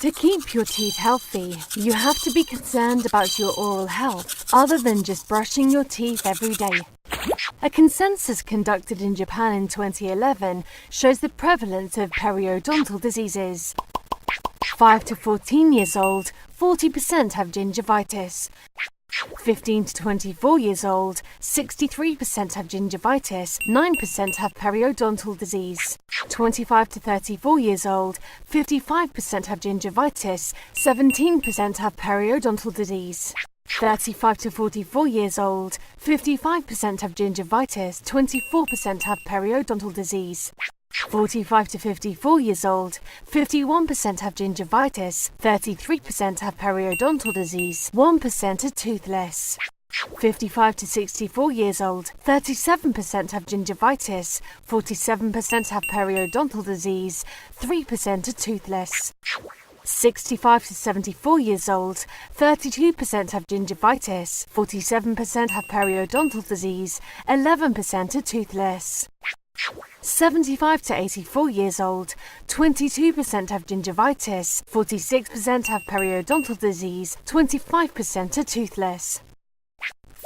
To keep your teeth healthy, you have to be concerned about your oral health, other than just brushing your teeth every day. A consensus conducted in Japan in 2011 shows the prevalence of periodontal diseases. 5 to 14 years old, 40% have gingivitis. 15 to 24 years old, 63% have gingivitis, 9% have periodontal disease. 25 to 34 years old, 55% have gingivitis, 17% have periodontal disease. 35 to 44 years old, 55% have gingivitis, 24% have periodontal disease. 45 to 54 years old, 51% have gingivitis, 33% have periodontal disease, 1% are toothless. 55 to 64 years old, 37% have gingivitis, 47% have periodontal disease, 3% are toothless. 65 to 74 years old, 32% have gingivitis, 47% have periodontal disease, 11% are toothless. 75 to 84 years old, 22% have gingivitis, 46% have periodontal disease, 25% are toothless.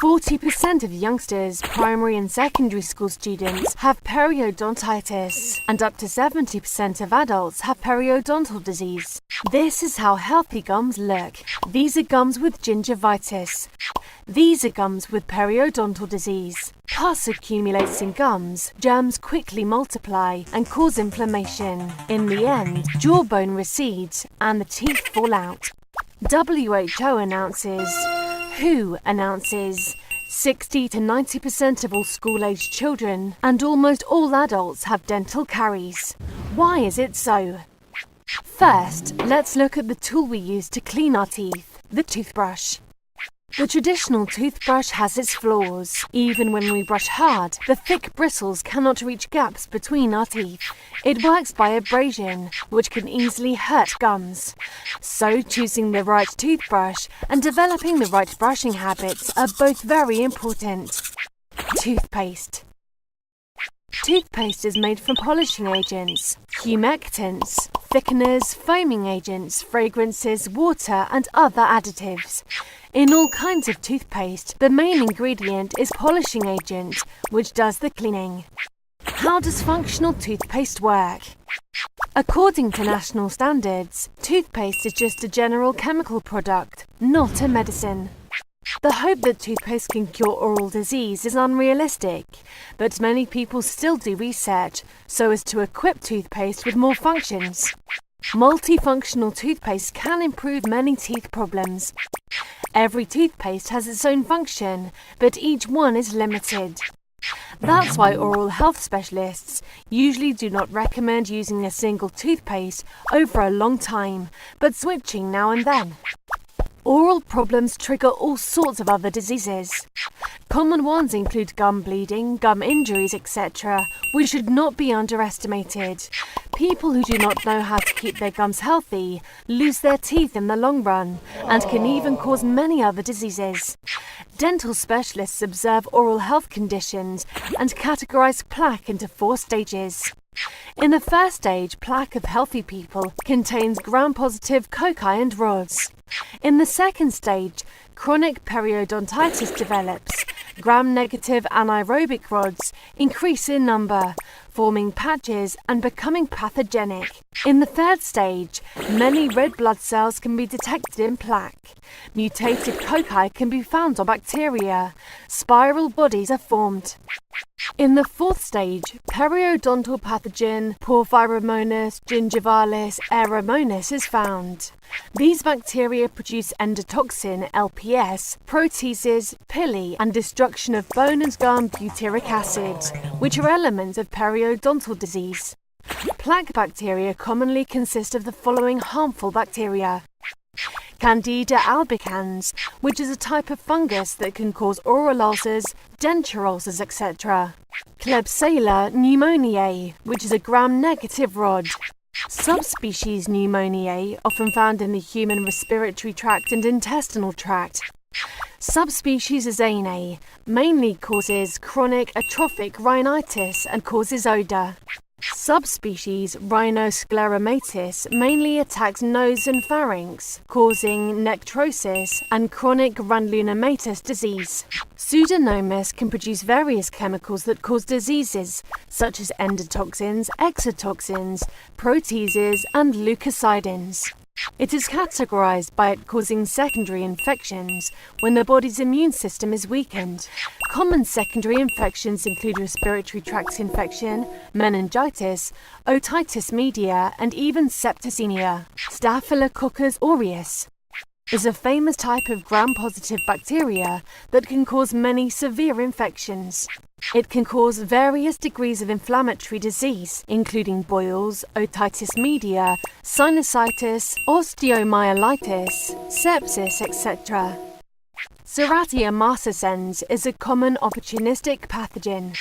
40% of youngsters, primary and secondary school students, have periodontitis, and up to 70% of adults have periodontal disease. This is how healthy gums look. These are gums with gingivitis. These are gums with periodontal disease. Pus accumulates in gums, germs quickly multiply and cause inflammation. In the end, jawbone recedes and the teeth fall out. WHO announces, WHO announces, 60 to 90% of all school-aged children and almost all adults have dental caries. Why is it so? First, let's look at the tool we use to clean our teeth, the toothbrush. The traditional toothbrush has its flaws. Even when we brush hard, the thick bristles cannot reach gaps between our teeth. It works by abrasion, which can easily hurt gums. So choosing the right toothbrush and developing the right brushing habits are both very important. Toothpaste. Toothpaste is made from polishing agents, humectants, thickeners, foaming agents, fragrances, water, and other additives. In all kinds of toothpaste, the main ingredient is polishing agent, which does the cleaning. How does functional toothpaste work? According to national standards, toothpaste is just a general chemical product, not a medicine. The hope that toothpaste can cure oral disease is unrealistic, but many people still do research so as to equip toothpaste with more functions. Multifunctional toothpaste can improve many teeth problems. Every toothpaste has its own function, but each one is limited. That's why oral health specialists usually do not recommend using a single toothpaste over a long time, but switching now and then. Oral problems trigger all sorts of other diseases. Common ones include gum bleeding, gum injuries, etc., which should not be underestimated. People who do not know how to keep their gums healthy lose their teeth in the long run and can even cause many other diseases. Dental specialists observe oral health conditions and categorize plaque into 4 stages. In the first stage, plaque of healthy people contains gram-positive cocci and rods. In the second stage, chronic periodontitis develops. Gram-negative anaerobic rods increase in number, forming patches and becoming pathogenic. In the third stage, many red blood cells can be detected in plaque. Mutated cocci can be found on bacteria. Spiral bodies are formed. In the fourth stage, periodontal pathogen Porphyromonas gingivalis aeromonas is found. These bacteria produce endotoxin LPS, proteases, pili, and destruction of bone and gum butyric acid, which are elements of periodontal disease. Plaque bacteria commonly consist of the following harmful bacteria. Candida albicans, which is a type of fungus that can cause oral ulcers, denture ulcers, etc. Klebsiella pneumoniae, which is a gram-negative rod. Subspecies pneumoniae, often found in the human respiratory tract and intestinal tract. Subspecies Azanae mainly causes chronic atrophic rhinitis and causes odour. Subspecies Rhinoscleromatis mainly attacks nose and pharynx, causing necrosis and chronic granulomatous disease. Pseudomonas can produce various chemicals that cause diseases, such as endotoxins, exotoxins, proteases, and leukocidins. It is categorized by it causing secondary infections when the body's immune system is weakened. Common secondary infections include respiratory tract infection, meningitis, otitis media, and even septicemia. Staphylococcus aureus is a famous type of gram-positive bacteria that can cause many severe infections. It can cause various degrees of inflammatory disease, including boils, otitis media, sinusitis, osteomyelitis, sepsis, etc. Serratia marcescens is a common opportunistic pathogen.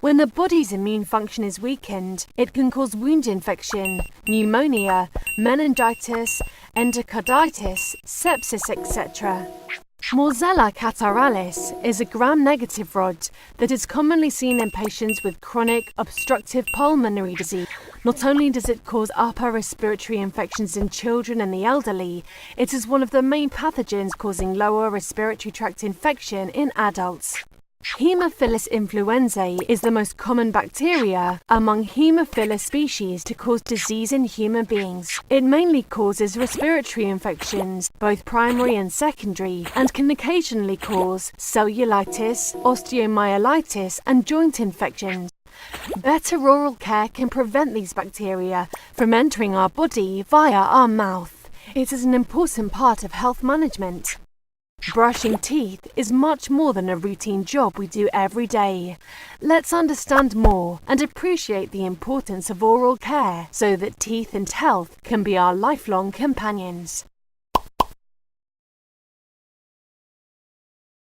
When the body's immune function is weakened, it can cause wound infection, pneumonia, meningitis, endocarditis, sepsis, etc. Morzella cataralis is a gram-negative rod that is commonly seen in patients with chronic obstructive pulmonary disease. Not only does it cause upper respiratory infections in children and the elderly, it is one of the main pathogens causing lower respiratory tract infection in adults. Haemophilus influenzae is the most common bacteria among Haemophilus species to cause disease in human beings. It mainly causes respiratory infections, both primary and secondary, and can occasionally cause cellulitis, osteomyelitis, and joint infections. Better oral care can prevent these bacteria from entering our body via our mouth. It is an important part of health management. Brushing teeth is much more than a routine job we do every day. Let's understand more and appreciate the importance of oral care so that teeth and health can be our lifelong companions.